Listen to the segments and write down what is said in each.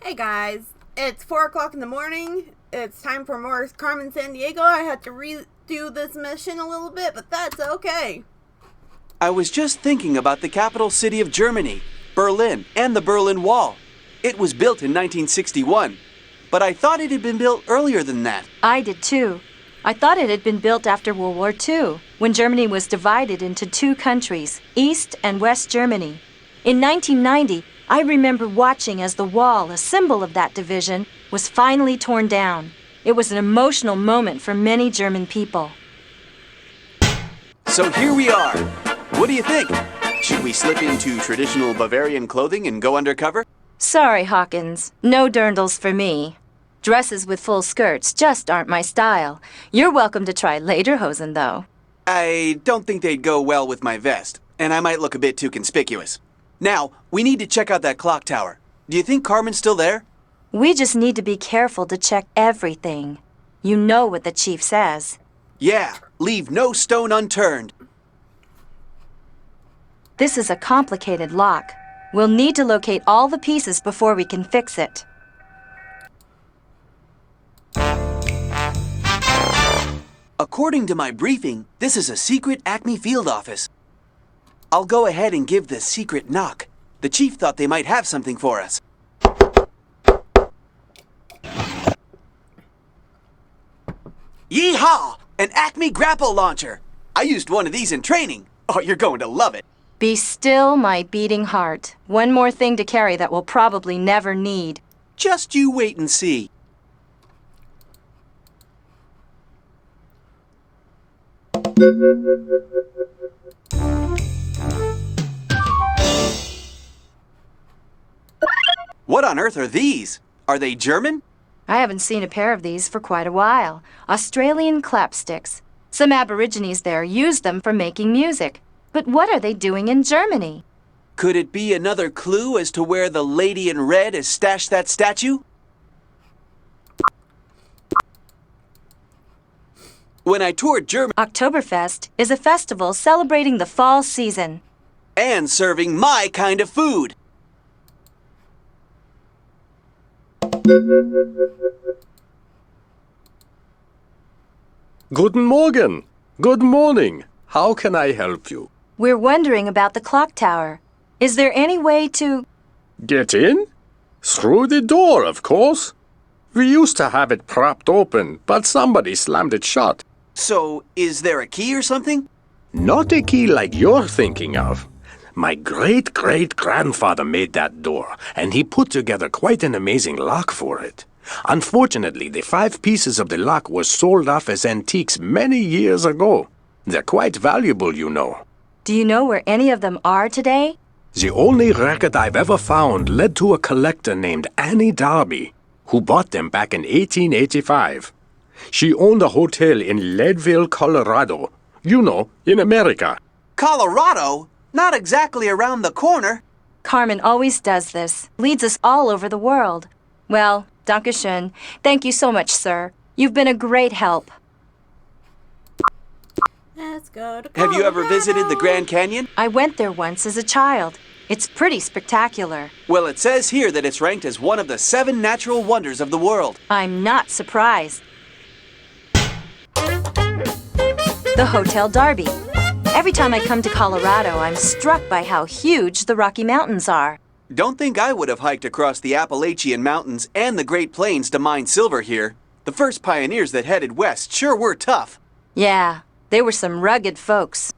Hey guys, it's 4 o'clock in the morning. It's time for more Carmen San Diego. I had to redo this mission a little bit, but that's okay. I was just thinking about the capital city of Germany, Berlin, and the Berlin Wall. It was built in 1961, but I thought it had been built earlier than that. I did too. I thought it had been built after World War II, when Germany was divided into two countries, East and West Germany. In 1990, I remember watching as the wall, a symbol of that division, was finally torn down. It was an emotional moment for many German people. So here we are. What do you think? Should we slip into traditional Bavarian clothing and go undercover? Sorry, Hawkins. No dirndls for me. Dresses with full skirts just aren't my style. You're welcome to try lederhosen, though. I don't think they'd go well with my vest, and I might look a bit too conspicuous. Now, we need to check out that clock tower. Do you think Carmen's still there? We just need to be careful to check everything. You know what the chief says. Yeah, leave no stone unturned. This is a complicated lock. We'll need to locate all the pieces before we can fix it. According to my briefing, this is a secret Acme field office. I'll go ahead and give the secret knock. The chief thought they might have something for us. Yeehaw! An Acme grapple launcher! I used one of these in training. Oh, you're going to love it. Be still, my beating heart. One more thing to carry that we'll probably never need. Just you wait and see. What on earth are these? Are they German? I haven't seen a pair of these for quite a while. Australian clapsticks. Some Aborigines there use them for making music. But what are they doing in Germany? Could it be another clue as to where the lady in red has stashed that statue? When I toured Germany... Oktoberfest is a festival celebrating the fall season. And serving my kind of food. Guten Morgen. Good morning. How can I help you? We're wondering about the clock tower. Is there any way to... Get in? Through the door, of course. We used to have it propped open, but somebody slammed it shut. So, is there a key or something? Not a key like you're thinking of. My great-great-grandfather made that door, and he put together quite an amazing lock for it. Unfortunately, the 5 pieces of the lock were sold off as antiques many years ago. They're quite valuable, you know. Do you know where any of them are today? The only record I've ever found led to a collector named Annie Darby, who bought them back in 1885. She owned a hotel in Leadville, Colorado. You know, in America. Colorado? Not exactly around the corner. Carmen always does this. Leads us all over the world. Well, Dankeschön. Thank you so much, sir. You've been a great help. Let's go to Have you ever Colorado. visited the Grand Canyon? I went there once as a child. It's pretty spectacular. Well, it says here that it's ranked as one of the 7 natural wonders of the world. I'm not surprised. The Hotel Darby. Every time I come to Colorado, I'm struck by how huge the Rocky Mountains are. Don't think I would have hiked across the Appalachian Mountains and the Great Plains to mine silver here. The first pioneers that headed west sure were tough. Yeah, they were some rugged folks.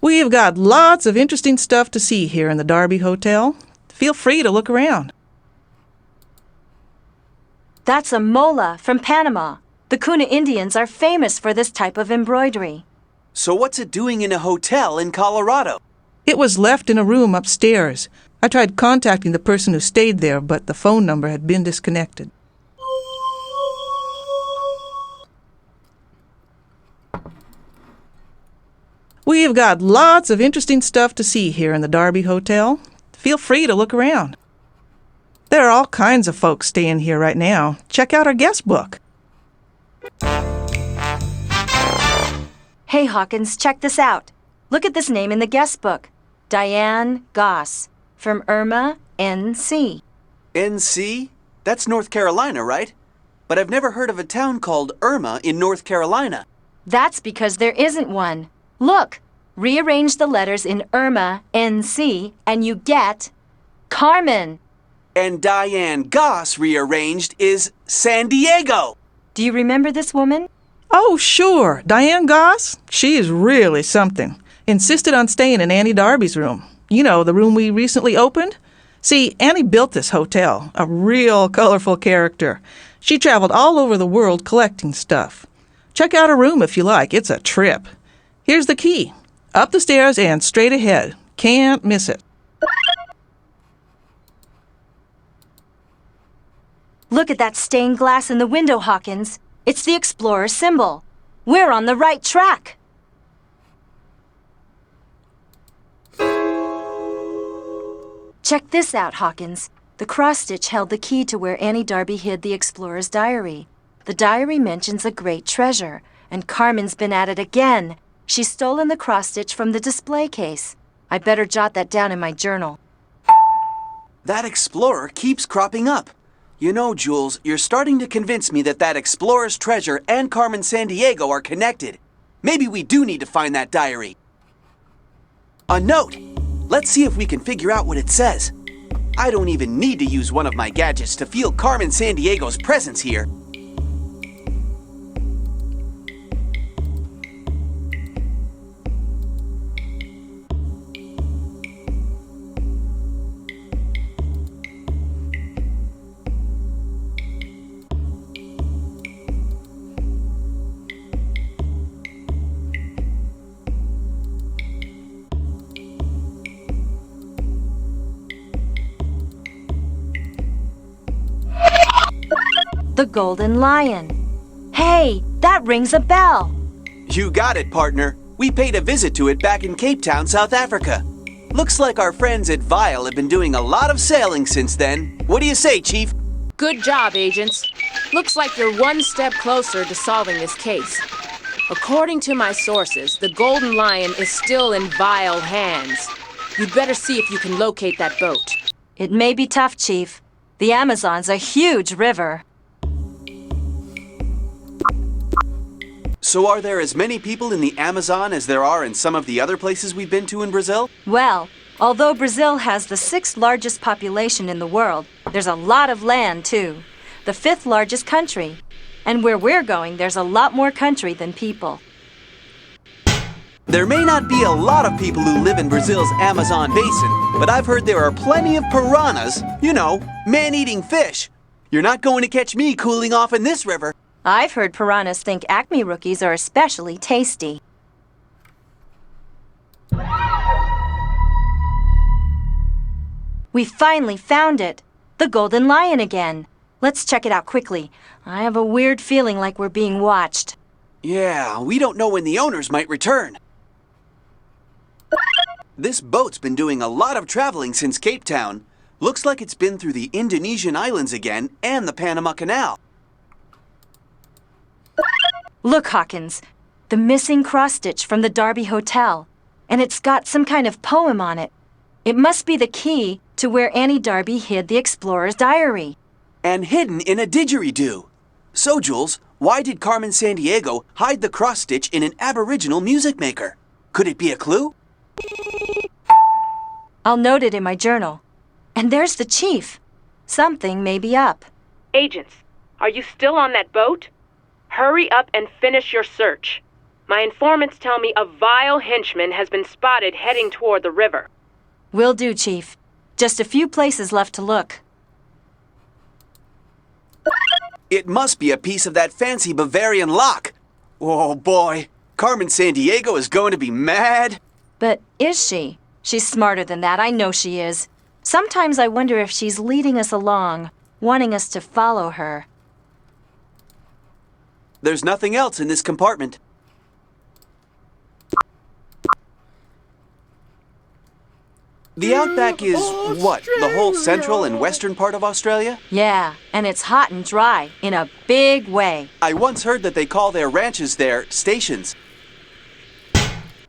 We've got lots of interesting stuff to see here in the Darby Hotel. Feel free to look around. That's a mola from Panama. The Kuna Indians are famous for this type of embroidery. So what's it doing in a hotel in Colorado? It was left in a room upstairs. I tried contacting the person who stayed there, but the phone number had been disconnected. We've got lots of interesting stuff to see here in the Darby Hotel. Feel free to look around. There are all kinds of folks staying here right now. Check out our guest book. Hey, Hawkins, check this out. Look at this name in the guest book. Diane Goss, from Irma, N.C. NC? That's North Carolina, right? But I've never heard of a town called Irma in North Carolina. That's because there isn't one. Look, rearrange the letters in Irma, NC, and you get Carmen. And Diane Goss rearranged is San Diego. Do you remember this woman? Oh, sure. Diane Goss? She is really something. Insisted on staying in Annie Darby's room. You know, the room we recently opened? See, Annie built this hotel, a real colorful character. She traveled all over the world collecting stuff. Check out her room if you like. It's a trip. Here's the key. Up the stairs and straight ahead. Can't miss it. Look at that stained glass in the window, Hawkins. It's the Explorer symbol. We're on the right track. Check this out, Hawkins. The cross-stitch held the key to where Annie Darby hid the Explorer's diary. The diary mentions a great treasure, and Carmen's been at it again. She's stolen the cross-stitch from the display case. I better jot that down in my journal. That explorer keeps cropping up. You know, Jules, you're starting to convince me that Explorer's treasure and Carmen Sandiego are connected. Maybe we do need to find that diary. A note! Let's see if we can figure out what it says. I don't even need to use one of my gadgets to feel Carmen Sandiego's presence here. The Golden Lion. Hey, that rings a bell. You got it, partner. We paid a visit to it back in Cape Town, South Africa. Looks like our friends at Vile have been doing a lot of sailing since then. What do you say, Chief? Good job, agents. Looks like you're one step closer to solving this case. According to my sources, the Golden Lion is still in Vile hands. You'd better see if you can locate that boat. It may be tough, Chief. The Amazon's a huge river. So are there as many people in the Amazon as there are in some of the other places we've been to in Brazil? Well, although Brazil has the 6th largest population in the world, there's a lot of land, too. The 5th largest country. And where we're going, there's a lot more country than people. There may not be a lot of people who live in Brazil's Amazon basin, but I've heard there are plenty of piranhas, you know, man-eating fish. You're not going to catch me cooling off in this river. I've heard piranhas think Acme rookies are especially tasty. We finally found it! The Golden Lion again. Let's check it out quickly. I have a weird feeling like we're being watched. Yeah, we don't know when the owners might return. This boat's been doing a lot of traveling since Cape Town. Looks like it's been through the Indonesian islands again and the Panama Canal. Look, Hawkins, the missing cross-stitch from the Darby Hotel. And it's got some kind of poem on it. It must be the key to where Annie Darby hid the Explorer's diary. And hidden in a didgeridoo. So, Jules, why did Carmen Sandiego hide the cross-stitch in an Aboriginal music maker? Could it be a clue? I'll note it in my journal. And there's the chief. Something may be up. Agents, are you still on that boat? Hurry up and finish your search. My informants tell me a vile henchman has been spotted heading toward the river. Will do, Chief. Just a few places left to look. It must be a piece of that fancy Bavarian lock. Oh boy, Carmen Sandiego is going to be mad. But is she? She's smarter than that, I know she is. Sometimes I wonder if she's leading us along, wanting us to follow her. There's nothing else in this compartment. The outback is, what, the whole central and western part of Australia? Yeah, and it's hot and dry, in a big way. I once heard that they call their ranches there stations.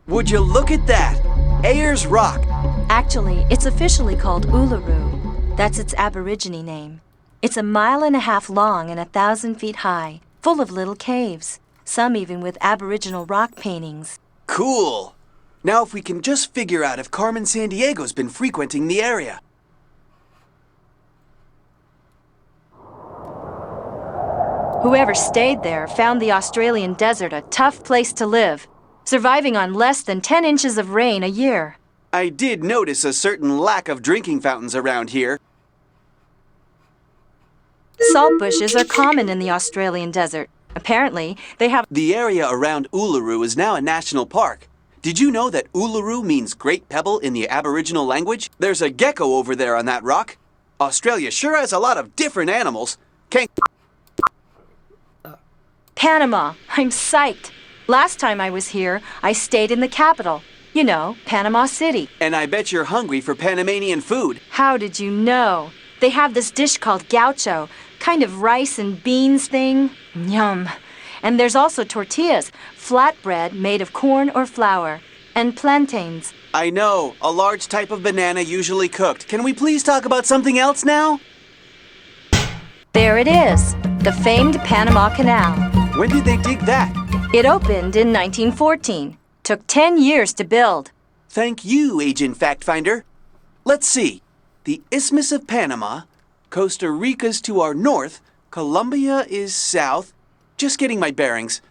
Would you look at that? Ayers Rock. Actually, it's officially called Uluru. That's its Aborigine name. It's 1.5 miles long and 1,000 feet high, full of little caves, some even with Aboriginal rock paintings. Cool. Now if we can just figure out if Carmen Sandiego's been frequenting the area. Whoever stayed there found the Australian desert a tough place to live, surviving on less than 10 inches of rain a year. I did notice a certain lack of drinking fountains around here. Salt bushes are common in the Australian desert. Apparently, they have... The area around Uluru is now a national park. Did you know that Uluru means Great Pebble in the Aboriginal language? There's a gecko over there on that rock. Australia sure has a lot of different animals. Panama. I'm psyched. Last time I was here, I stayed in the capital. You know, Panama City. And I bet you're hungry for Panamanian food. How did you know? They have this dish called gaucho, kind of rice and beans thing. Yum. And there's also tortillas, flatbread made of corn or flour, and plantains. I know, a large type of banana usually cooked. Can we please talk about something else now? There it is, the famed Panama Canal. When did they dig that? It opened in 1914. Took 10 years to build. Thank you, Agent Fact Finder. Let's see. The Isthmus of Panama, Costa Rica's to our north, Colombia is south. Just getting my bearings.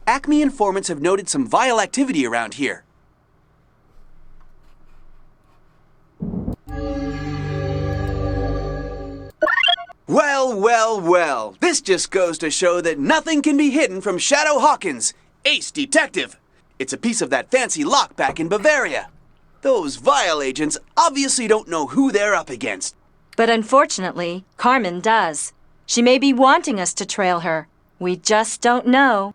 Acme informants have noted some vile activity around here. Well, well, well. This just goes to show that nothing can be hidden from Shadow Hawkins, ace detective. It's a piece of that fancy lock back in Bavaria. Those vile agents obviously don't know who they're up against. But unfortunately, Carmen does. She may be wanting us to trail her. We just don't know.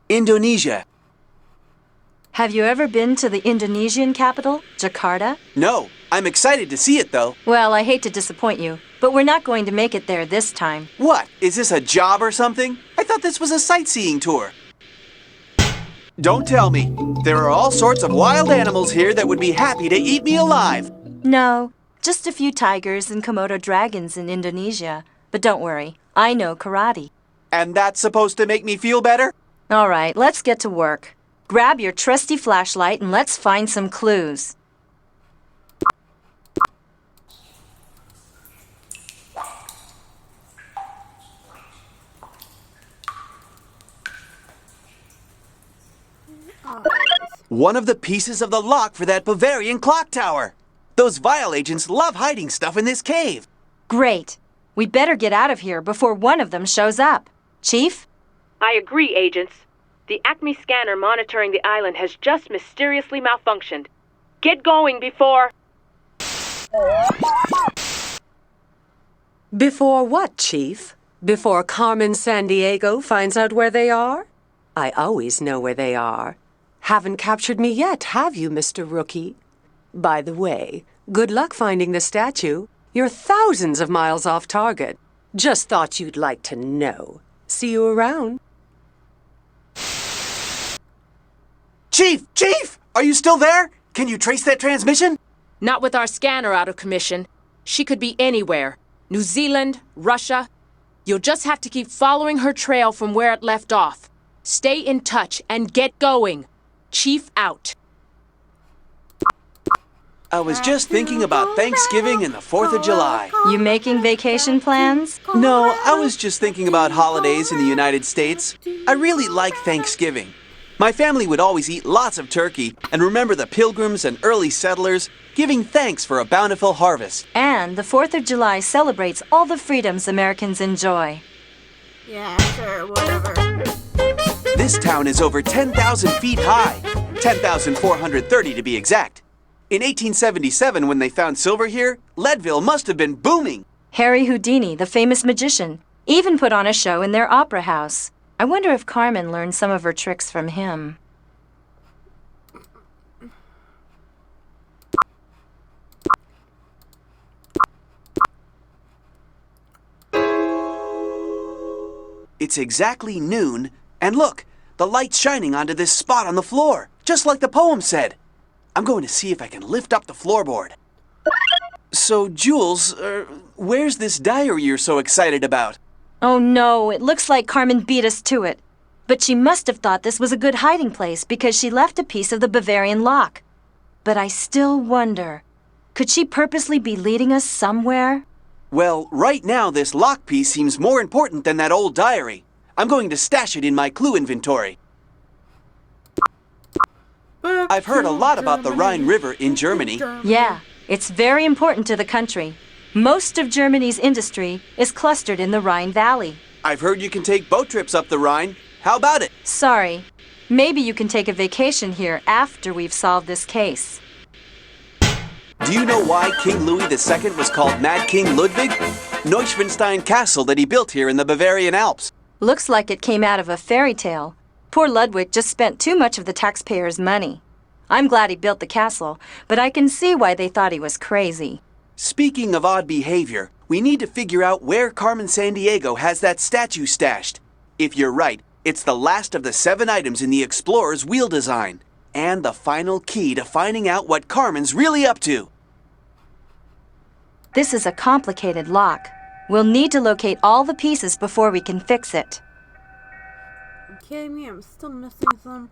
Indonesia. Have you ever been to the Indonesian capital, Jakarta? No, I'm excited to see it though. Well, I hate to disappoint you, but we're not going to make it there this time. What? Is this a job or something? I thought this was a sightseeing tour. Don't tell me. There are all sorts of wild animals here that would be happy to eat me alive. No, just a few tigers and Komodo dragons in Indonesia. But don't worry, I know karate. And that's supposed to make me feel better? All right, let's get to work. Grab your trusty flashlight and let's find some clues. One of the pieces of the lock for that Bavarian clock tower. Those vile agents love hiding stuff in this cave. Great. We better get out of here before one of them shows up. Chief? I agree, agents. The Acme scanner monitoring the island has just mysteriously malfunctioned. Get going before... Before what, Chief? Before Carmen Sandiego finds out where they are? I always know where they are. Haven't captured me yet, have you, Mr. Rookie? By the way, good luck finding the statue. You're thousands of miles off target. Just thought you'd like to know. See you around. Chief! Chief! Are you still there? Can you trace that transmission? Not with our scanner out of commission. She could be anywhere. New Zealand, Russia. You'll just have to keep following her trail from where it left off. Stay in touch and get going. Chief out. I was just thinking about Thanksgiving and the 4th of July. You making vacation plans? No, I was just thinking about holidays in the United States. I really like Thanksgiving. My family would always eat lots of turkey and remember the pilgrims and early settlers, giving thanks for a bountiful harvest. And the 4th of July celebrates all the freedoms Americans enjoy. Yeah, sure, whatever. This town is over 10,000 feet high, 10,430 to be exact. In 1877, when they found silver here, Leadville must have been booming. Harry Houdini, the famous magician, even put on a show in their opera house. I wonder if Carmen learned some of her tricks from him. It's exactly noon, and look, the light's shining onto this spot on the floor, just like the poem said. I'm going to see if I can lift up the floorboard. So, Jules, where's this diary you're so excited about? Oh no, it looks like Carmen beat us to it. But she must have thought this was a good hiding place because she left a piece of the Bavarian lock. But I still wonder, could she purposely be leading us somewhere? Well, right now this lock piece seems more important than that old diary. I'm going to stash it in my clue inventory. I've heard a lot about the Rhine River in Germany. Yeah, it's very important to the country. Most of Germany's industry is clustered in the Rhine Valley. I've heard you can take boat trips up the Rhine. How about it? Sorry, maybe you can take a vacation here after we've solved this case. Do you know why King Louis II was called Mad King Ludwig? Neuschwanstein Castle that he built here in the Bavarian Alps. Looks like it came out of a fairy tale. Poor Ludwig just spent too much of the taxpayers' money. I'm glad he built the castle, but I can see why they thought he was crazy. Speaking of odd behavior, we need to figure out where Carmen Sandiego has that statue stashed. If you're right, it's the last of the 7 items in the Explorer's wheel design, and the final key to finding out what Carmen's really up to. This is a complicated lock. We'll need to locate all the pieces before we can fix it. Are you kidding me? I'm still missing some.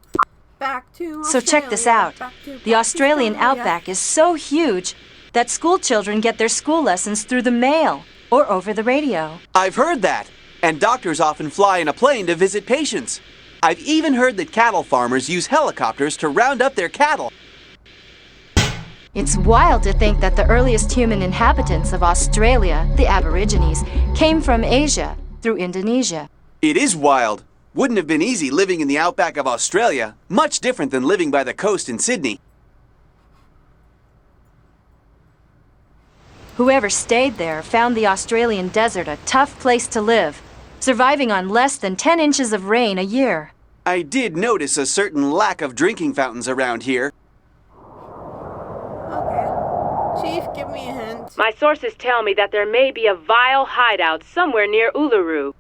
Back to So check this Australia. out. Back to The Australian Australia. outback is so huge that school children get their school lessons through the mail or over the radio. I've heard that, and doctors often fly in a plane to visit patients. I've even heard that cattle farmers use helicopters to round up their cattle. It's wild to think that the earliest human inhabitants of Australia, the Aborigines, came from Asia through Indonesia. It is wild. Wouldn't have been easy living in the outback of Australia, much different than living by the coast in Sydney. Whoever stayed there found the Australian desert a tough place to live, surviving on less than 10 inches of rain a year. I did notice a certain lack of drinking fountains around here. Okay. Chief, give me a hint. My sources tell me that there may be a vile hideout somewhere near Uluru.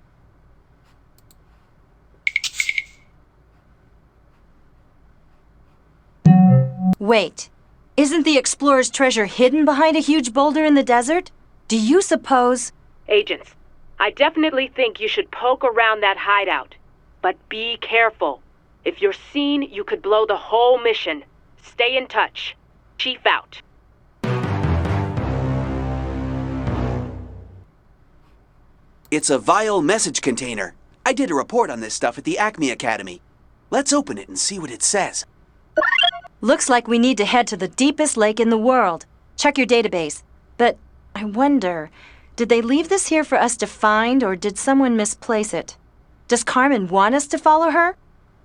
Wait, isn't the explorer's treasure hidden behind a huge boulder in the desert? Do you suppose... Agents, I definitely think you should poke around that hideout. But be careful. If you're seen, you could blow the whole mission. Stay in touch. Chief out. It's a vial message container. I did a report on this stuff at the Acme Academy. Let's open it and see what it says. Looks like we need to head to the deepest lake in the world. Check your database. But I wonder, did they leave this here for us to find, or did someone misplace it? Does Carmen want us to follow her?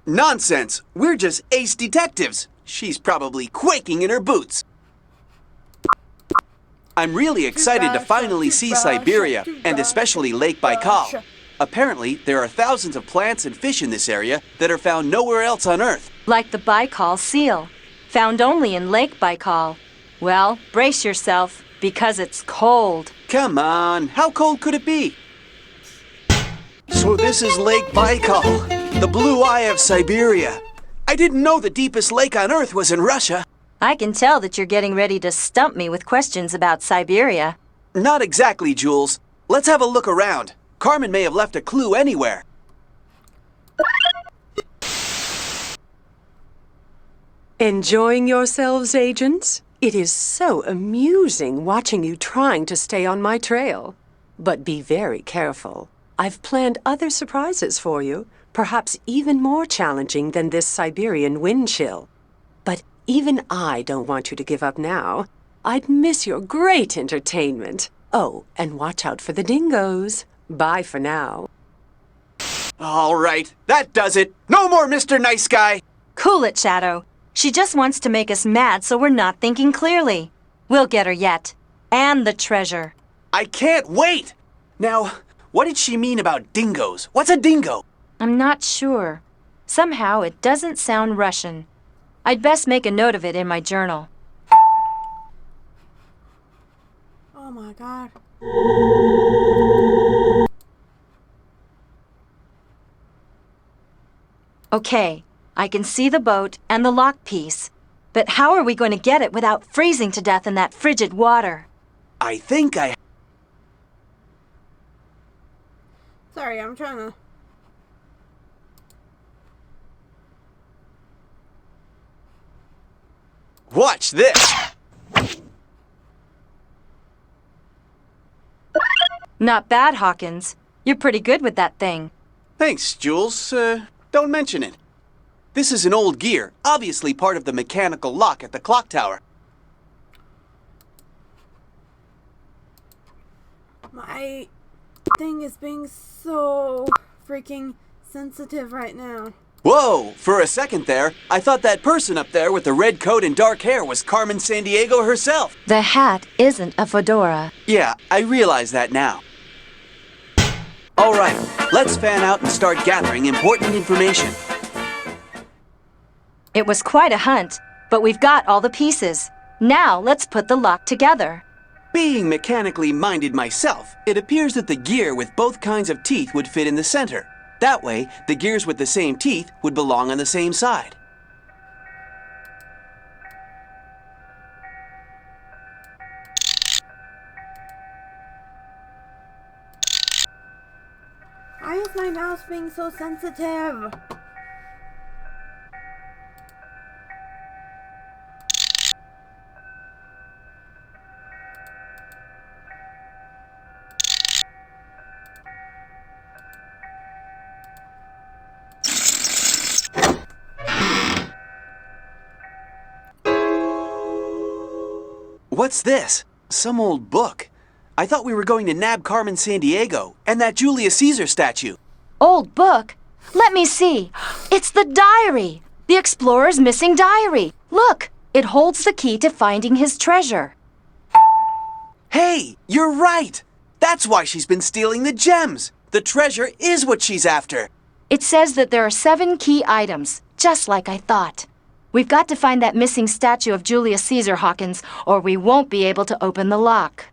Nonsense! We're just ace detectives. She's probably quaking in her boots. I'm really excited to finally see Siberia, and especially Lake Baikal. Apparently, there are thousands of plants and fish in this area that are found nowhere else on Earth. Like the Baikal seal, found only in Lake Baikal. Well, brace yourself, because it's cold. Come on, how cold could it be? So this is Lake Baikal, the blue eye of Siberia. I didn't know the deepest lake on Earth was in Russia. I can tell that you're getting ready to stump me with questions about Siberia. Not exactly, Jules. Let's have a look around. Carmen may have left a clue anywhere. Enjoying yourselves, agents? It is so amusing watching you trying to stay on my trail. But be very careful. I've planned other surprises for you, perhaps even more challenging than this Siberian wind chill. But even I don't want you to give up now. I'd miss your great entertainment. Oh, and watch out for the dingoes. Bye for now. All right, that does it. No more Mr. Nice Guy. Cool it, Shadow. She just wants to make us mad so we're not thinking clearly. We'll get her yet. And the treasure. I can't wait. Now, what did she mean about dingoes? What's a dingo? I'm not sure. Somehow it doesn't sound Russian. I'd best make a note of it in my journal. Oh my god. Okay, I can see the boat and the lock piece. But how are we going to get it without freezing to death in that frigid water? I think I... Sorry, I'm trying to... Watch this! Not bad, Hawkins. You're pretty good with that thing. Thanks, Jules. Don't mention it. This is an old gear, obviously part of the mechanical lock at the clock tower. My thing is being so freaking sensitive right now. Whoa! For a second there, I thought that person up there with the red coat and dark hair was Carmen Sandiego herself. The hat isn't a fedora. Yeah, I realize that now. All right, let's fan out and start gathering important information. It was quite a hunt, but we've got all the pieces. Now let's put the lock together. Being mechanically minded myself, it appears that the gear with both kinds of teeth would fit in the center. That way, the gears with the same teeth would belong on the same side. Why is my mouse being so sensitive? What's this? Some old book. I thought we were going to nab Carmen Sandiego and that Julius Caesar statue. Old book? Let me see. It's the diary. The explorer's missing diary. Look, it holds the key to finding his treasure. Hey, you're right! That's why she's been stealing the gems! The treasure is what she's after! It says that there are 7 key items, just like I thought. We've got to find that missing statue of Julius Caesar, Hawkins, or we won't be able to open the lock.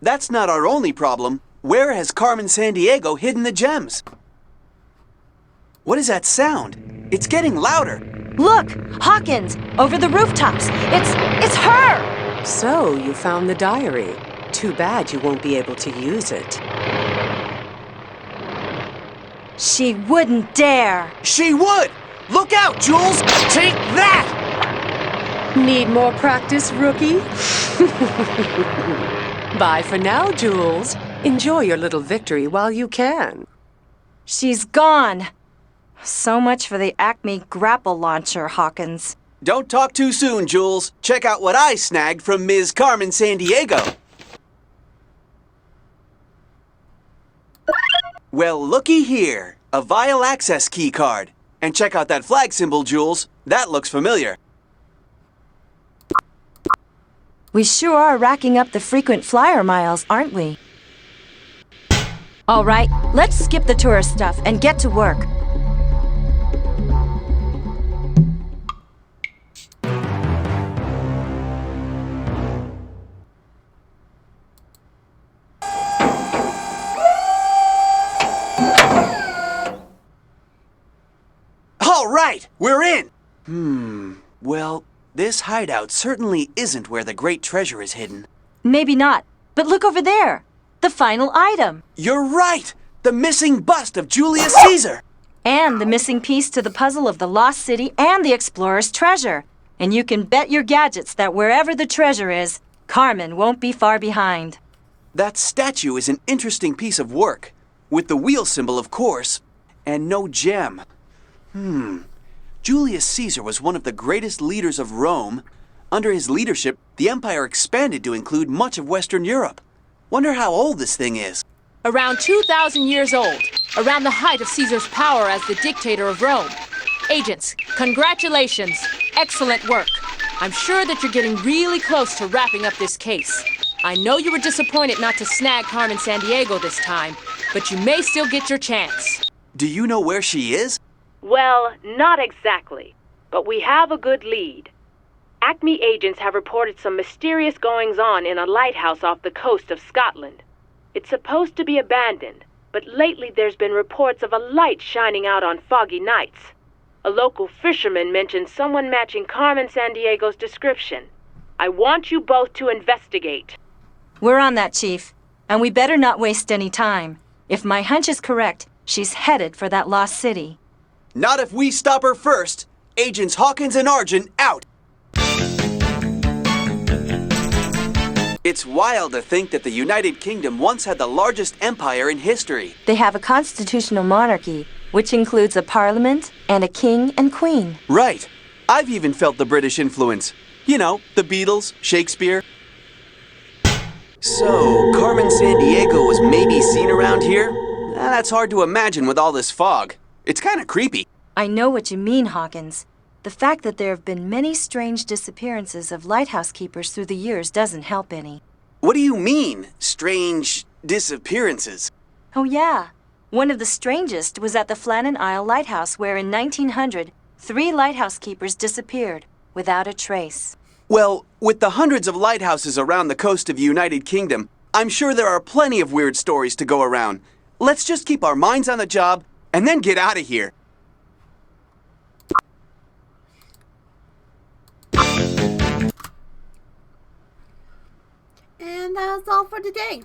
That's not our only problem. Where has Carmen Sandiego hidden the gems? What is that sound? It's getting louder. Look, Hawkins, over the rooftops. It's her! So, you found the diary. Too bad you won't be able to use it. She wouldn't dare. She would! Look out, Jules! Take that! Need more practice, rookie? Bye for now, Jules. Enjoy your little victory while you can. She's gone. So much for the Acme grapple launcher, Hawkins. Don't talk too soon, Jules. Check out what I snagged from Ms. Carmen Sandiego. Well, looky here. A vial access key card. And check out that flag symbol, Jules. That looks familiar. We sure are racking up the frequent flyer miles, aren't we? All right, let's skip the tourist stuff and get to work. All right, we're in! Well, this hideout certainly isn't where the great treasure is hidden. Maybe not, but look over there. The final item. You're right! The missing bust of Julius Caesar! And the missing piece to the puzzle of the lost city and the explorer's treasure. And you can bet your gadgets that wherever the treasure is, Carmen won't be far behind. That statue is an interesting piece of work. With the wheel symbol, of course, and no gem. Julius Caesar was one of the greatest leaders of Rome. Under his leadership, the empire expanded to include much of Western Europe. Wonder how old this thing is. Around 2,000 years old, around the height of Caesar's power as the dictator of Rome. Agents, congratulations. Excellent work. I'm sure that you're getting really close to wrapping up this case. I know you were disappointed not to snag Carmen Sandiego this time, but you may still get your chance. Do you know where she is? Well, not exactly, but we have a good lead. Acme agents have reported some mysterious goings-on in a lighthouse off the coast of Scotland. It's supposed to be abandoned, but lately there's been reports of a light shining out on foggy nights. A local fisherman mentioned someone matching Carmen Sandiego's description. I want you both to investigate. We're on that, Chief. And we better not waste any time. If my hunch is correct, she's headed for that lost city. Not if we stop her first. Agents Hawkins and Argent out. It's wild to think that the United Kingdom once had the largest empire in history. They have a constitutional monarchy, which includes a parliament and a king and queen. Right. I've even felt the British influence. You know, the Beatles, Shakespeare. So, Carmen Sandiego was maybe seen around here? That's hard to imagine with all this fog. It's kind of creepy. I know what you mean, Hawkins. The fact that there have been many strange disappearances of lighthouse keepers through the years doesn't help any. What do you mean, strange disappearances? Oh, yeah. One of the strangest was at the Flannan Isle Lighthouse, where in 1900, 3 lighthouse keepers disappeared without a trace. Well, with the hundreds of lighthouses around the coast of the United Kingdom, I'm sure there are plenty of weird stories to go around. Let's just keep our minds on the job and then get out of here. And that's all for today.